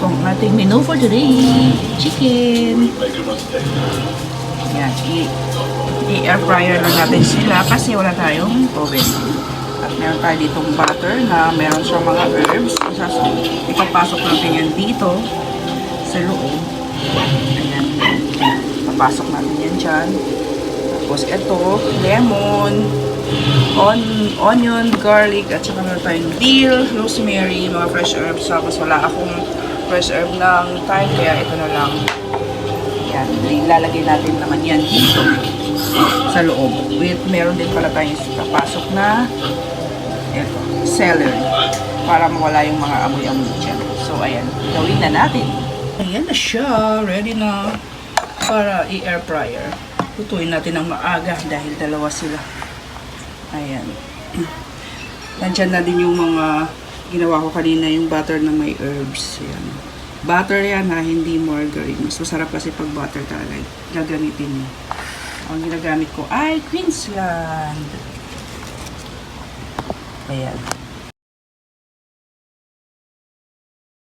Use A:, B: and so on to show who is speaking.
A: Ito ang ating menu for today. Chicken. Yan. I-air fryer lang natin sila kasi wala tayong oven. At meron tayo ditong butter na meron siyang mga herbs. Ipapasok natin yan dito sa loob. Ayan. Papasok natin yan dyan. Tapos ito, lemon, onion, garlic, at saka meron tayong dill, rosemary, mga fresh herbs. Tapos wala akong fresh herb ng thyme, kaya ito na lang. Yan, ilalagay natin naman yan dito sa loob. Meron din pala tayong papasok na ito, celery, para mawala yung mga amoy-amoy dyan. So, ayan, gawin na natin. Ayan na siya, ready na para i-air fryer. Lutuin natin ng maaga dahil dalawa sila. Ayan. Nandyan na din yung mga ginawa ko kanina, yung butter na may herbs. Ayan. Butter yan ha, hindi margarine. Mas masarap kasi pag butter talaga. Gagamitin mo. Ang ginagamit ko ay Queensland. Ayan.